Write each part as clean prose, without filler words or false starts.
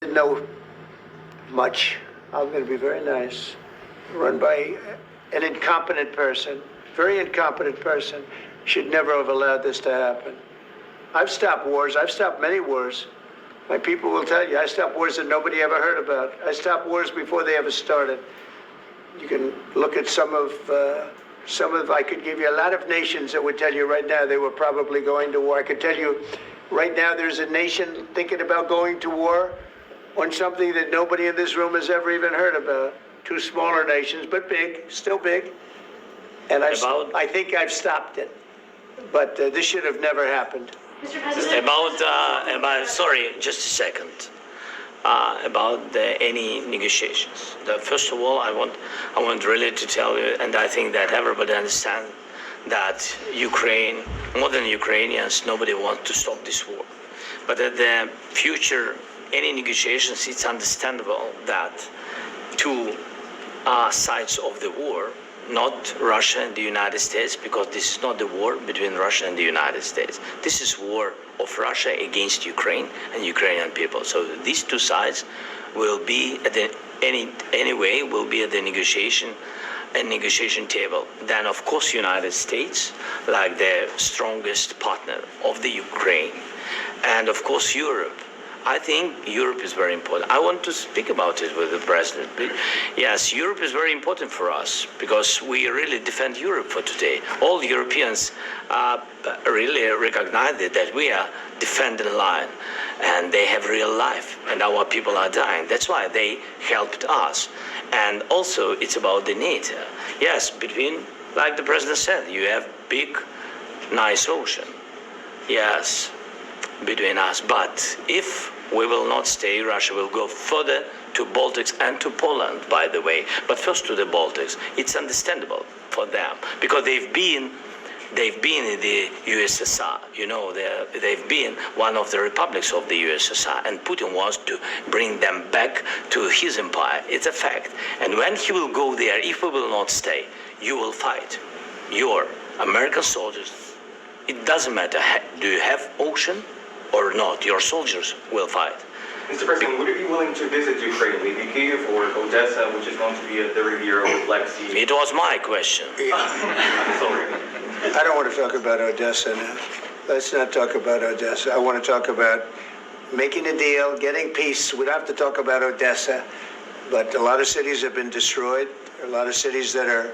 didn't know much. I'm going to be very nice. Run by an incompetent person, very incompetent person, should never have allowed this to happen. I've stopped wars. I've stopped many wars. My people will tell you, I stopped wars that nobody ever heard about. I stopped wars before they ever started. You can look at I could give you a lot of nations that would tell you right now they were probably going to war. I could tell you right now there's a nation thinking about going to war on something that nobody in this room has ever even heard about. Two smaller nations, but big, still big. And I think I've stopped it. But this should have never happened. Mr. President, sorry, just a second. About any negotiations. First of all, I want really to tell you, and I think that everybody understands that Ukraine, more than Ukrainians, nobody wants to stop this war. But at the future, any negotiations, it's understandable that two sides of the war, not Russia and the United States, because this is not the war between Russia and the United States. This is war of Russia against Ukraine and Ukrainian people. So these two sides will be at the will be at the negotiation table. Then of course United States, like the strongest partner of the Ukraine, and of course Europe. I think Europe is very important. I want to speak about it with the president. Yes, Europe is very important for us because we really defend Europe for today. All Europeans really recognize that we are defending line and they have real life and our people are dying. That's why they helped us. And also it's about the NATO. Yes, between, like the president said, you have big, nice ocean. Yes, between us. But if we will not stay, Russia will go further to Baltics and to Poland, by the way. But first to the Baltics. It's understandable for them because they've been in the USSR. You know, they've been one of the republics of the USSR, and Putin wants to bring them back to his empire. It's a fact. And when he will go there, if we will not stay, you will fight. Your American soldiers, it doesn't matter, do you have ocean or not, your soldiers will fight. Mr. President, would you be willing to visit Ukraine, maybe Kyiv or Odessa, which is going to be a third year of Black Sea? It was my question. Sorry. I don't want to talk about Odessa now. Let's not talk about Odessa. I want to talk about making a deal, getting peace. We don't have to talk about Odessa, but a lot of cities have been destroyed. There are a lot of cities that are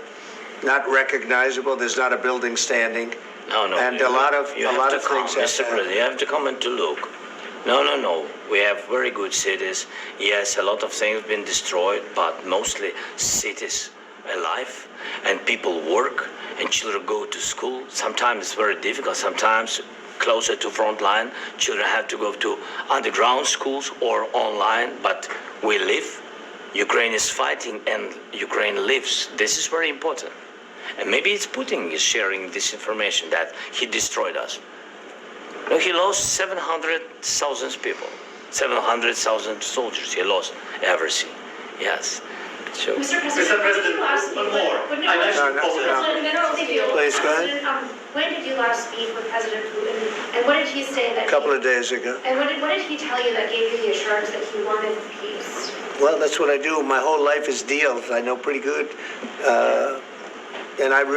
not recognizable. There's not a building standing. No. And a lot of things. Mr. President, you have to come and to look. No. We have very good cities. Yes, a lot of things have been destroyed, but mostly cities alive, and people work, and children go to school. Sometimes it's very difficult. Sometimes closer to front line, children have to go to underground schools or online, but we live. Ukraine is fighting, and Ukraine lives. This is very important. And maybe it's Putin is sharing this information that he destroyed us. No, he lost 700,000 people, 700,000 soldiers. He lost everything. Yes. So, Mr. President, one more. Please go ahead. When did you last speak with President Putin, and what did he say that? A couple of days ago. And what did he tell you that gave you the assurance that he wanted peace? Well, that's what I do. My whole life is deals. I know pretty good. And I've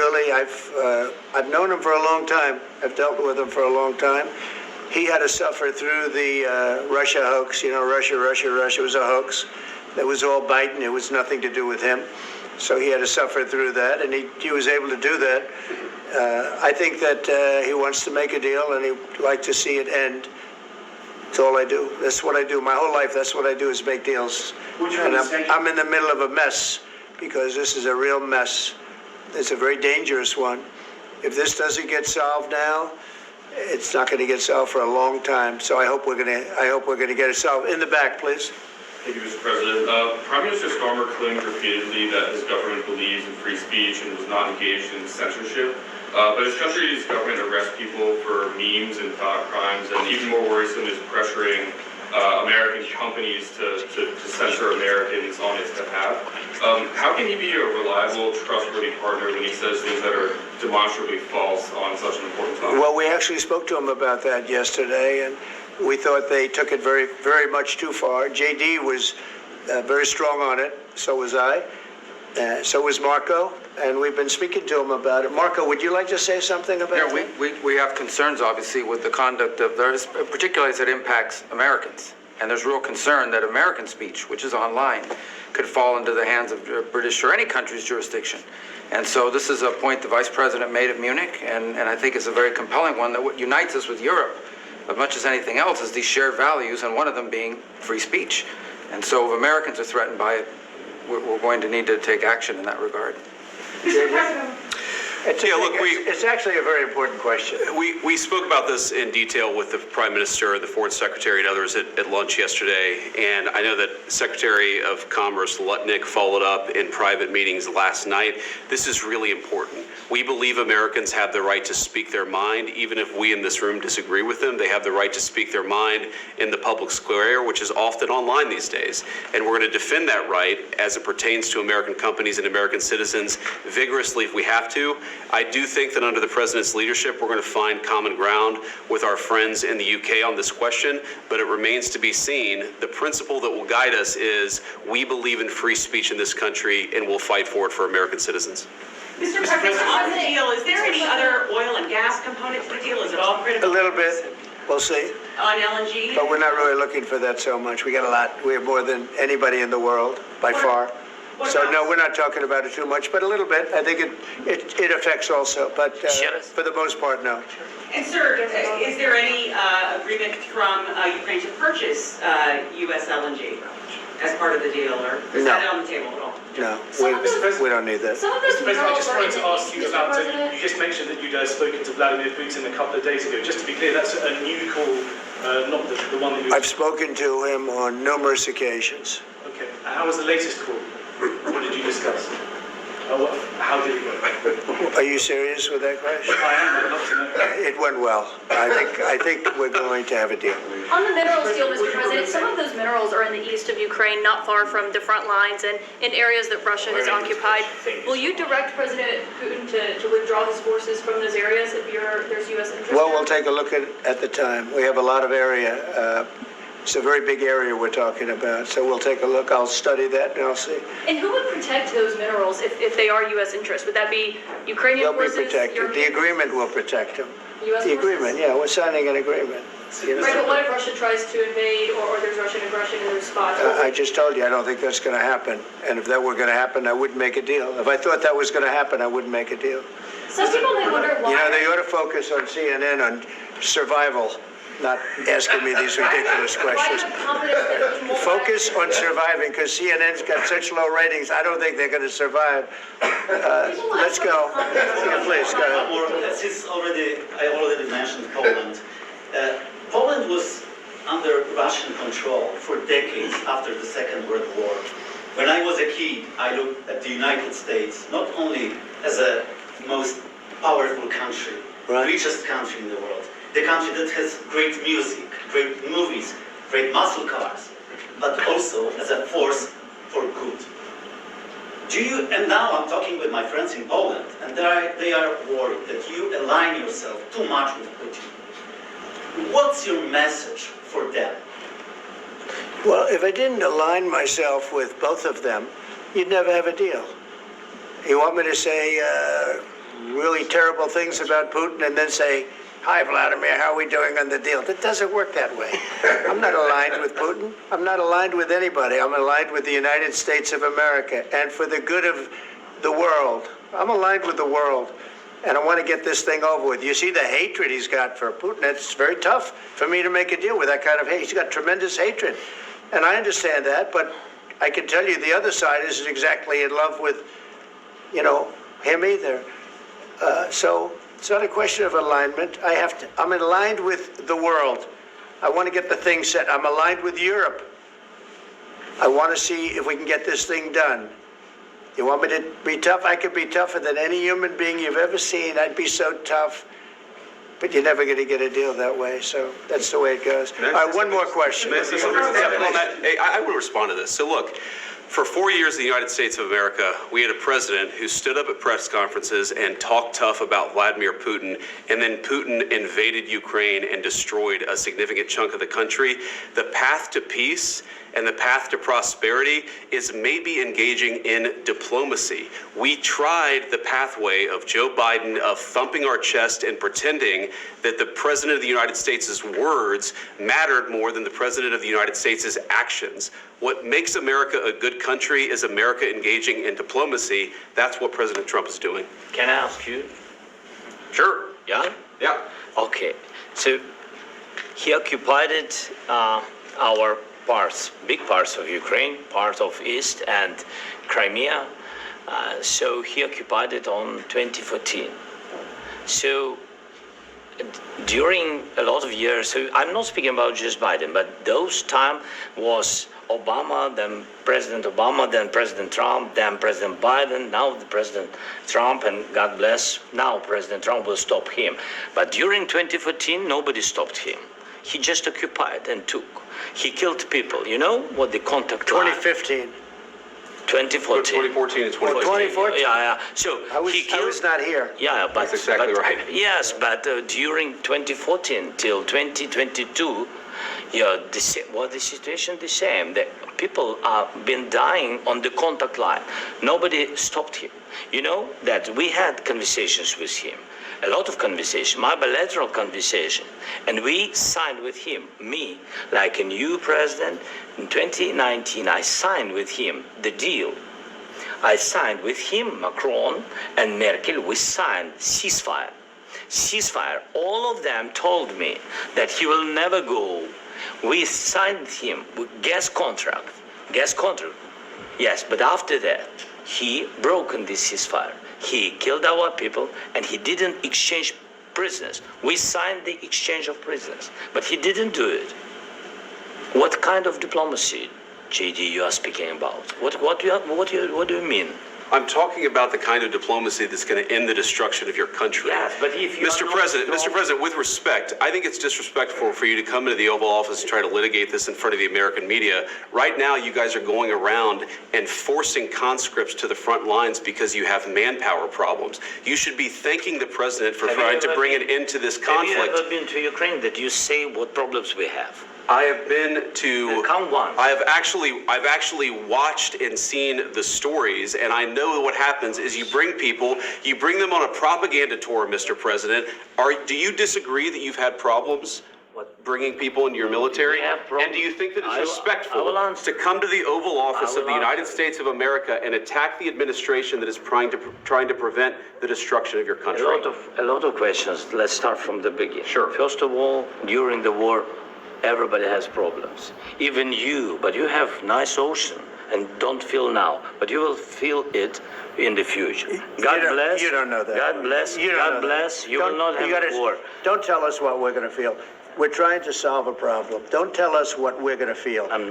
known him for a long time. I've dealt with him for a long time. He had to suffer through the Russia hoax. You know, Russia was a hoax. That was all Biden. It was nothing to do with him. So he had to suffer through that, and he was able to do that. I think that he wants to make a deal, and he'd like to see it end. That's all I do. That's what I do. My whole life, that's what I do is make deals. And I'm in the middle of a mess because this is a real mess. It's a very dangerous one. If this doesn't get solved now, it's not going to get solved for a long time. So I hope we're going to get it solved. In the back, please. Thank you, Mr. President. Prime Minister Starmer claimed repeatedly that his government believes in free speech and was not engaged in censorship. But his country's government arrests people for memes and thought crimes, and even more worrisome is pressuring American companies to censor Americans on its behalf. How can he be a reliable, trustworthy partner when he says things that are demonstrably false on such an important topic? Well, we actually spoke to him about that yesterday, and We thought they took it very, very much too far. JD was very strong on it. So was I. So was Marco. And we've been speaking to him about it. Marco, would you like to say something about Yeah, that? we have concerns, obviously, with the conduct of theirs, particularly as it impacts Americans. And there's real concern that American speech, which is online, could fall into the hands of British or any country's jurisdiction. And so this is a point the Vice President made at Munich, and I think it's a very compelling one that what unites us with Europe, as much as anything else, is these shared values, and one of them being free speech. And so if Americans are threatened by it, we're going to need to take action in that regard. Mr. President. It's actually a very important question. We spoke about this in detail with the Prime Minister, the Foreign Secretary, and others at lunch yesterday. And I know that Secretary of Commerce Lutnick followed up in private meetings last night. This is really important. We believe Americans have the right to speak their mind, even if we in this room disagree with them. They have the right to speak their mind in the public square, which is often online these days. And we're going to defend that right as it pertains to American companies and American citizens vigorously if we have to. I do think that under the President's leadership, we're going to find common ground with our friends in the UK on this question, but it remains to be seen. The principle that will guide us is we believe in free speech in this country, and we'll fight for it for American citizens. Mr. President, on the deal, is there any other oil and gas component to the deal? Is it all A critical? little bit. We'll see. On LNG? But we're not really looking for that so much. We got a lot. We have more than anybody in the world, by far. So no, we're not talking about it too much, but a little bit. I think it affects also, but for the most part, no. And sir, is there any agreement from Ukraine to purchase U.S. LNG as part of the deal, or is that on the table at all? No, Mr. President, we don't need that. Some of those Mr. President, I just wanted to minerals ask are you in about, Mr. President. you just mentioned that you'd spoken to Vladimir Putin a couple of days ago. Just to be clear, that's a new call, not the one that you... I've spoken to him on numerous occasions. Okay, and how was the latest call? What did you discuss? How did it go? Are you serious with that question? I am, I'd love to know. It went well. I think we're going to have a deal. On the minerals deal, Mr. President, some of those minerals are in the east of Ukraine, not far from the front lines and in areas that Russia has occupied. Will you direct President Putin to withdraw his forces from those areas if there's U.S. interest? Well, there? we'll take a look at the time. We have a lot of area. It's a very big area we're talking about, so we'll take a look. I'll study that and I'll see. And who would protect those minerals if they are U.S. interests? Would that be Ukrainian They'll be forces? protected. The European agreement will forces? protect them. U.S. The forces? agreement, yeah, we're signing an agreement. You know? Right, but what if Russia tries to invade or there's Russian aggression in those spots? I just told you, I don't think that's going to happen. And if that were going to happen, I wouldn't make a deal. If I thought that was going to happen, I wouldn't make a deal. Some people may wonder why. You know, they ought to focus on CNN on survival, not asking me these ridiculous questions. Focus on surviving, because CNN's got such low ratings, I don't think they're going to survive. Let's go. Yeah, please, go ahead. Since I already mentioned Poland. Poland was under Russian control for decades after the Second World War. When I was a kid, I looked at the United States not only as a most powerful country, richest country in the world, the country that has great music, great movies, great muscle cars, but also as a force for good. And now I'm talking with my friends in Poland, and they are worried that you align yourself too much with Putin. What's your message for them? Well, if I didn't align myself with both of them, you'd never have a deal. You want me to say really terrible things about Putin and then say, "Hi, Vladimir, how are we doing on the deal?" That doesn't work that way. I'm not aligned with Putin. I'm not aligned with anybody. I'm aligned with the United States of America. And for the good of the world, I'm aligned with the world. And I want to get this thing over with. You see the hatred he's got for Putin. It's very tough for me to make a deal with that kind of hate. He's got tremendous hatred. And I understand that, but I can tell you the other side isn't exactly in love with, him either. So it's not a question of alignment. I'm aligned with the world. I want to get the thing set. I'm aligned with Europe. I want to see if we can get this thing done. You want me to be tough? I could be tougher than any human being you've ever seen. I'd be so tough. But you're never going to get a deal that way. So that's the way it goes. All right, one more question. Hey, I want to respond to this. So look, For 4 years in the United States of America, we had a president who stood up at press conferences and talked tough about Vladimir Putin, and then Putin invaded Ukraine and destroyed a significant chunk of the country. The path to peace and the path to prosperity is maybe engaging in diplomacy. We tried the pathway of Joe Biden of thumping our chest and pretending that the President of the United States' words mattered more than the President of the United States' actions. What makes America a good country is America engaging in diplomacy. That's what President Trump is doing. Can I ask you? Sure. Yeah? Yeah. Okay. So he occupied our parts, big parts of Ukraine, part of East and Crimea. So he occupied it on 2014. So during a lot of years, so I'm not speaking about just Biden, but those time was Obama, then President Obama, then President Trump, then President Biden, now the President Trump, and God bless, now President Trump will stop him. But during 2014, nobody stopped him. He just occupied and took. He killed people. You know what the contact line? 2015. 2014. 2014 and 2014. 2014. Yeah. So I was not here. Yeah, but That's exactly but- right. Yes, but during 2014 till 2022, yeah, the situation the same. The people have been dying on the contact line. Nobody stopped him. You know that we had conversations with him, a lot of conversation, my bilateral conversation, and we signed with him. Me, like a new president in 2019, I signed with him the deal. I signed with him, Macron and Merkel. We signed ceasefire. Ceasefire. All of them told me that he will never go. We signed him with gas contract. Yes, but after that, he broken this ceasefire. He killed our people and he didn't exchange prisoners. We signed the exchange of prisoners, but he didn't do it. What kind of diplomacy, JD, you are speaking about? What do you mean? I'm talking about the kind of diplomacy that's going to end the destruction of your country. Yes, but if you Mr. President, with respect, I think it's disrespectful for you to come into the Oval Office and try to litigate this in front of the American media. Right now, you guys are going around and forcing conscripts to the front lines because you have manpower problems. You should be thanking the president for trying to bring an end to this conflict. Have you ever been to Ukraine that you say what problems we have? I have been to. Count one. I've actually watched and seen the stories, and I know what happens is you bring them on a propaganda tour, Mr. President. Do you disagree that you've had problems bringing people into your military? We have problems. And do you think that it's I respectful will answer. to come to the Oval Office I of the will United answer. States of America and attack the administration that is trying to prevent the destruction of your country? A lot of questions. Let's start from the beginning. Sure. First of all, during the war, everybody has problems. Even you, but you have nice ocean and don't feel now, but you will feel it in the future. God bless. You don't know that. God bless. You don't God know that. bless. You will not have a war. Don't tell us what we're going to feel. We're trying to solve a problem. Don't tell us what we're going to feel. I'm not